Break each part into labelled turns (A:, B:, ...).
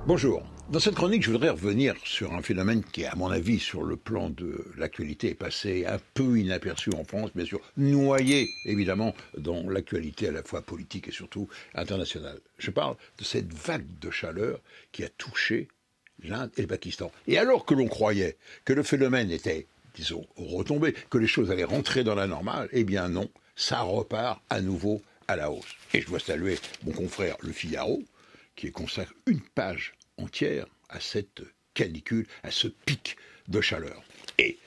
A: Bonjour. Dans cette chronique, je voudrais revenir sur un phénomène qui, à mon avis, sur le plan de l'actualité, est passé un peu inaperçu en France, bien sûr, noyé, évidemment, dans l'actualité à la fois politique et surtout internationale. Je parle de cette vague de chaleur qui a touché l'Inde et le Pakistan. Et alors que l'on croyait que le phénomène était, disons, retombé, que les choses allaient rentrer dans la normale, eh bien non, ça repart à nouveau à la hausse. Et je dois saluer mon confrère Le Figaro, qui consacre une page entière à cette canicule, à ce pic de chaleur. Et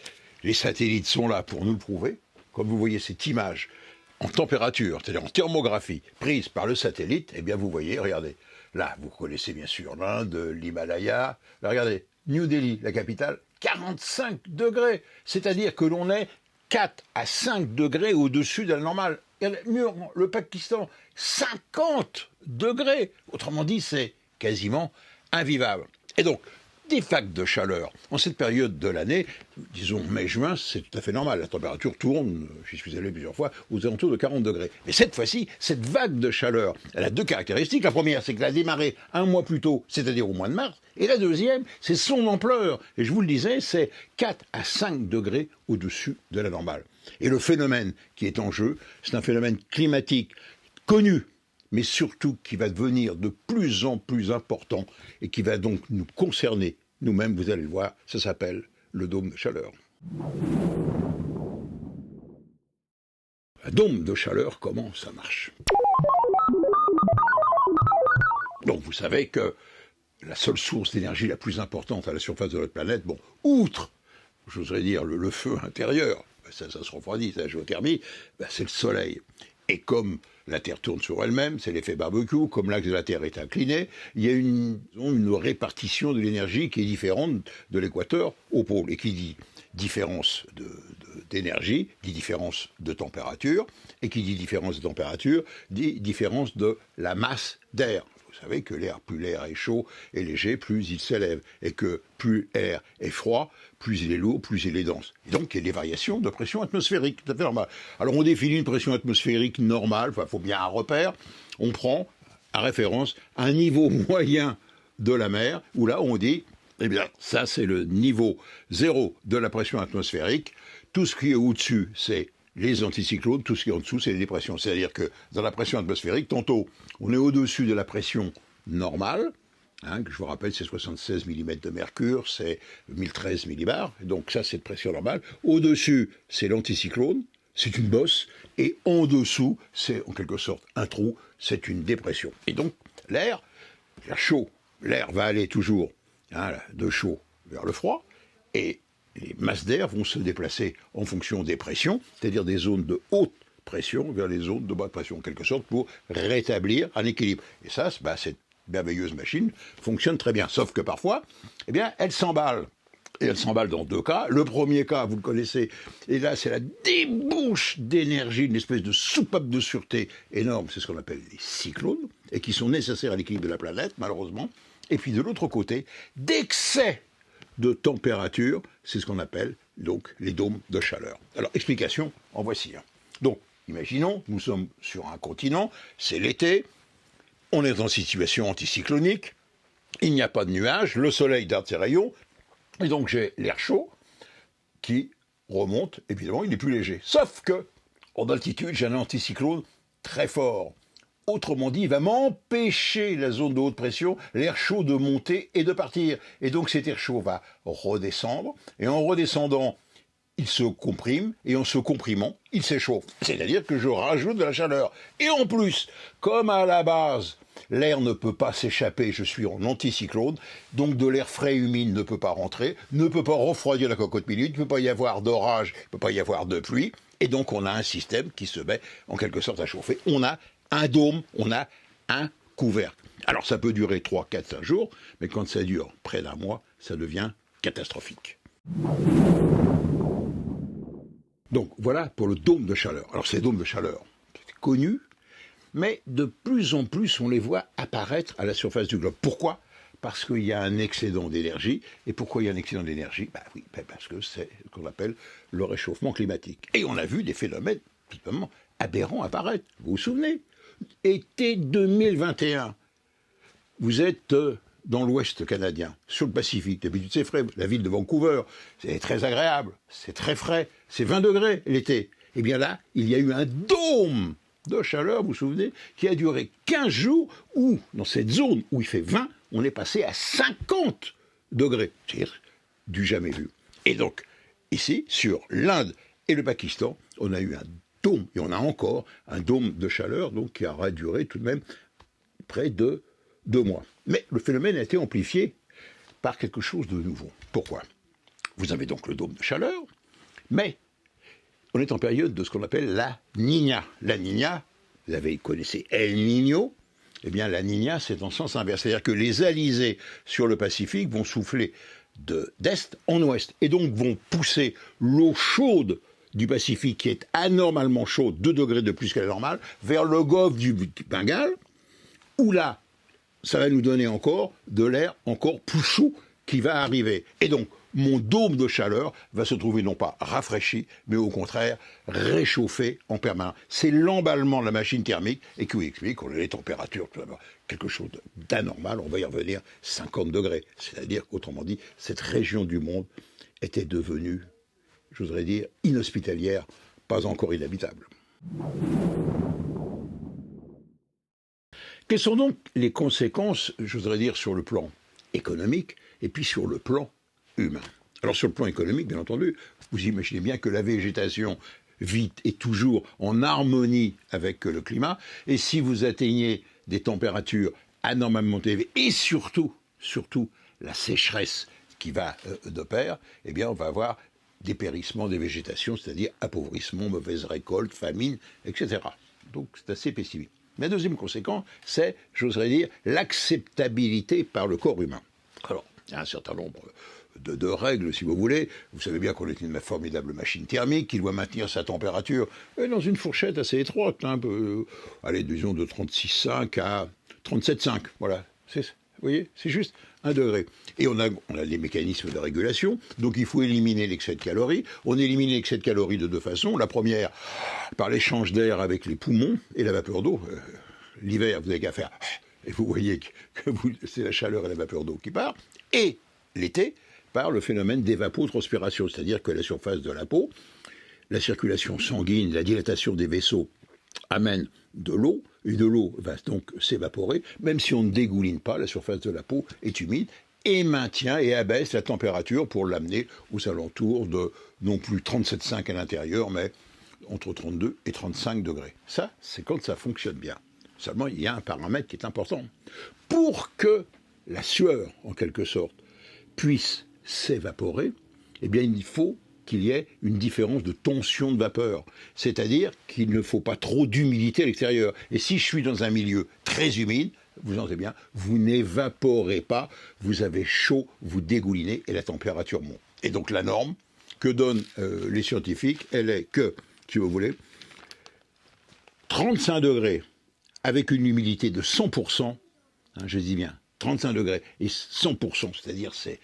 A: les satellites sont là pour nous le prouver. Comme vous voyez cette image en température, c'est-à-dire en thermographie, prise par le satellite, eh bien vous voyez, regardez, là vous connaissez bien sûr l'Inde, l'Himalaya, là regardez, New Delhi, la capitale, 45 degrés, c'est-à-dire que l'on est 4 à 5 degrés au-dessus de la normale. Et le Pakistan, 50 degrés. Autrement dit, c'est quasiment invivable. Et donc, des vagues de chaleur en cette période de l'année, disons mai-juin, c'est tout à fait normal. La température tourne, j'y suis allé plusieurs fois, aux alentours de 40 degrés. Mais cette fois-ci, cette vague de chaleur, elle a deux caractéristiques. La première, c'est qu'elle a démarré un mois plus tôt, c'est-à-dire au mois de mars. Et la deuxième, c'est son ampleur. Et je vous le disais, c'est 4 à 5 degrés au-dessus de la normale. Et le phénomène qui est en jeu, c'est un phénomène climatique connu, mais surtout qui va devenir de plus en plus important et qui va donc nous concerner nous-mêmes, vous allez le voir, ça s'appelle le dôme de chaleur. Un dôme de chaleur, comment ça marche? Donc vous savez que la seule source d'énergie la plus importante à la surface de notre planète, bon, outre, j'oserais dire, le feu intérieur, ça se refroidit, c'est la géothermie, ben c'est le soleil. Et comme la Terre tourne sur elle-même, c'est l'effet barbecue, comme l'axe de la Terre est incliné, il y a une répartition de l'énergie qui est différente de l'équateur au pôle. Et qui dit différence d'énergie, dit différence de température, et qui dit différence de température, dit différence de la masse d'air. Vous savez que plus l'air est chaud et léger, plus il s'élève. Et que plus l'air est froid, plus il est lourd, plus il est dense. Et donc, il y a des variations de pression atmosphérique, tout à fait normal. Alors, on définit une pression atmosphérique normale, il faut bien un repère. On prend, à référence, un niveau moyen de la mer, où là, on dit, eh bien, ça, c'est le niveau zéro de la pression atmosphérique. Tout ce qui est au-dessus, c'est les anticyclones, tout ce qui est en dessous, c'est les dépressions. C'est-à-dire que dans la pression atmosphérique, tantôt, on est au-dessus de la pression normale, que je vous rappelle, c'est 76 mm de mercure, c'est 1013 millibars, donc ça, c'est de pression normale. Au-dessus, c'est l'anticyclone, c'est une bosse, et en dessous, c'est en quelque sorte un trou, c'est une dépression. Et donc, l'air chaud, l'air va aller toujours de chaud vers le froid, et les masses d'air vont se déplacer en fonction des pressions, c'est-à-dire des zones de haute pression vers les zones de basse pression, en quelque sorte, pour rétablir un équilibre. Et ça, cette merveilleuse machine fonctionne très bien. Sauf que parfois, eh bien, elle s'emballe. Et elle s'emballe dans deux cas. Le premier cas, vous le connaissez, et là, c'est la débauche d'énergie, une espèce de soupape de sûreté énorme, c'est ce qu'on appelle les cyclones, et qui sont nécessaires à l'équilibre de la planète, malheureusement. Et puis de l'autre côté, d'excès de température, c'est ce qu'on appelle donc les dômes de chaleur. Alors, explication, en voici un. Donc, imaginons, nous sommes sur un continent, c'est l'été, on est en situation anticyclonique, il n'y a pas de nuages, le soleil darde ses rayons, et donc j'ai l'air chaud qui remonte, évidemment, il est plus léger. Sauf que, en altitude, j'ai un anticyclone très fort. Autrement dit, il va m'empêcher la zone de haute pression, l'air chaud de monter et de partir. Et donc cet air chaud va redescendre, et en redescendant, il se comprime, et en se comprimant, il s'échauffe. C'est-à-dire que je rajoute de la chaleur. Et en plus, comme à la base, l'air ne peut pas s'échapper, je suis en anticyclone, donc de l'air frais humide ne peut pas rentrer, ne peut pas refroidir la cocotte minute, il ne peut pas y avoir d'orage, il ne peut pas y avoir de pluie, et donc on a un système qui se met en quelque sorte à chauffer. On a un dôme, on a un couvercle. Alors ça peut durer 3, 4, 5 jours, mais quand ça dure près d'un mois, ça devient catastrophique. Donc voilà pour le dôme de chaleur. Alors ces dômes de chaleur, c'est connu, mais de plus en plus on les voit apparaître à la surface du globe. Pourquoi ? Parce qu'il y a un excédent d'énergie. Et pourquoi il y a un excédent d'énergie ? Parce que c'est ce qu'on appelle le réchauffement climatique. Et on a vu des phénomènes typiquement aberrants apparaître. Vous vous souvenez ? Été 2021, vous êtes dans l'Ouest canadien, sur le Pacifique, d'habitude c'est frais, la ville de Vancouver, c'est très agréable, c'est très frais, c'est 20 degrés l'été. Eh bien là, il y a eu un dôme de chaleur, vous vous souvenez, qui a duré 15 jours, où, dans cette zone où il fait 20, on est passé à 50 degrés. C'est-à-dire du jamais vu. Et donc, ici, sur l'Inde et le Pakistan, on a eu un dôme, et on a encore un dôme de chaleur, donc qui aura duré tout de même près de 2 mois. Mais le phénomène a été amplifié par quelque chose de nouveau. Pourquoi? Vous avez donc le dôme de chaleur, mais on est en période de ce qu'on appelle la Niña. La Niña, vous connaissez El Niño, eh bien la Niña c'est en sens inverse. C'est-à-dire que les alizés sur le Pacifique vont souffler d'est en ouest, et donc vont pousser l'eau chaude du Pacifique, qui est anormalement chaude, 2 degrés de plus que la normale, vers le golfe du Bengale, où là, ça va nous donner encore de l'air encore plus chaud qui va arriver. Et donc, mon dôme de chaleur va se trouver non pas rafraîchi, mais au contraire réchauffé en permanence. C'est l'emballement de la machine thermique et qui vous explique qu'on a les températures, tout d'abord, quelque chose d'anormal, on va y revenir, 50 degrés. C'est-à-dire qu'autrement dit, cette région du monde était devenue, j'oserais dire, inhospitalière, pas encore inhabitable. Quelles sont donc les conséquences, j'oserais dire, sur le plan économique et puis sur le plan humain? Alors sur le plan économique, bien entendu, vous imaginez bien que la végétation vit et toujours en harmonie avec le climat, et si vous atteignez des températures anormalement élevées, et surtout la sécheresse qui va de pair, eh bien on va avoir dépérissement des végétations, c'est-à-dire appauvrissement, mauvaise récolte, famine, etc. Donc c'est assez pessimiste. La deuxième conséquence, c'est, j'oserais dire, l'acceptabilité par le corps humain. Alors, il y a un certain nombre de règles, si vous voulez. Vous savez bien qu'on est une formidable machine thermique qui doit maintenir sa température dans une fourchette assez étroite, allez, disons de 36,5 à 37,5. Voilà, vous voyez, c'est juste 1 degré. Et on a des mécanismes de régulation, donc il faut éliminer l'excès de calories. On élimine l'excès de calories de 2 façons. La première, par l'échange d'air avec les poumons et la vapeur d'eau. L'hiver, vous n'avez qu'à faire, et vous voyez que c'est la chaleur et la vapeur d'eau qui part. Et l'été, par le phénomène d'évapotranspiration, c'est-à-dire que la surface de la peau, la circulation sanguine, la dilatation des vaisseaux amène de l'eau, et de l'eau va donc s'évaporer, même si on ne dégouline pas, la surface de la peau est humide, et maintient et abaisse la température pour l'amener aux alentours de non plus 37,5 à l'intérieur, mais entre 32 et 35 degrés. Ça, c'est quand ça fonctionne bien. Seulement, il y a un paramètre qui est important. Pour que la sueur, en quelque sorte, puisse s'évaporer, eh bien, il faut qu'il y ait une différence de tension de vapeur. C'est-à-dire qu'il ne faut pas trop d'humidité à l'extérieur. Et si je suis dans un milieu très humide, vous en savez bien, vous n'évaporez pas, vous avez chaud, vous dégoulinez et la température monte. Et donc la norme que donnent les scientifiques, elle est que, si vous voulez, 35 degrés avec une humidité de 100%, je dis bien, 35 degrés et 100%, c'est-à-dire c'est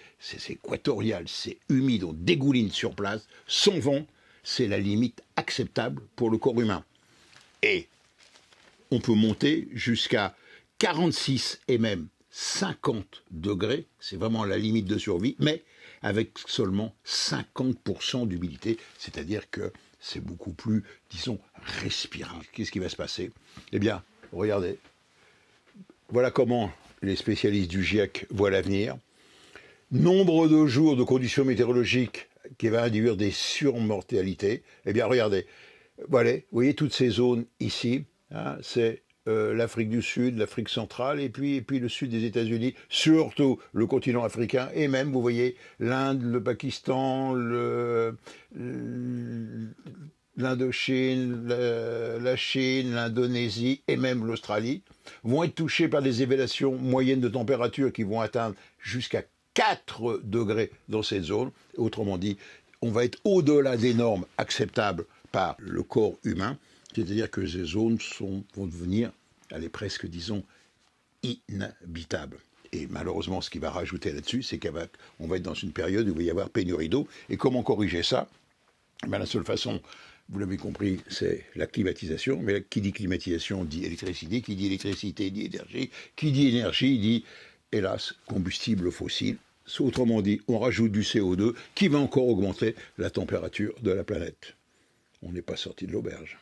A: équatorial, c'est humide, on dégouline sur place, sans vent, c'est la limite acceptable pour le corps humain. Et on peut monter jusqu'à 46 et même 50 degrés, c'est vraiment la limite de survie, mais avec seulement 50% d'humidité, c'est-à-dire que c'est beaucoup plus, disons, respirable. Qu'est-ce qui va se passer? Eh bien, regardez, voilà comment les spécialistes du GIEC voient l'avenir. Nombre de jours de conditions météorologiques qui va induire des surmortalités. Eh bien, regardez, voilà, vous voyez toutes ces zones ici, c'est l'Afrique du Sud, l'Afrique centrale, et puis le sud des États-Unis, surtout le continent africain, et même, vous voyez, l'Inde, le Pakistan, l'Indochine, la Chine, l'Indonésie et même l'Australie vont être touchés par des élévations moyennes de température qui vont atteindre jusqu'à 4 degrés dans cette zone. Autrement dit, on va être au-delà des normes acceptables par le corps humain, c'est-à-dire que ces zones vont devenir, allez, presque, disons, inhabitables. Et malheureusement, ce qui va rajouter là-dessus, c'est qu'on va être dans une période où il va y avoir pénurie d'eau. Et comment corriger ça? Ben, la seule façon, vous l'avez compris, c'est la climatisation. Mais qui dit climatisation dit électricité. Qui dit électricité dit énergie. Qui dit énergie dit hélas, combustibles fossiles. Autrement dit, on rajoute du CO2 qui va encore augmenter la température de la planète. On n'est pas sorti de l'auberge.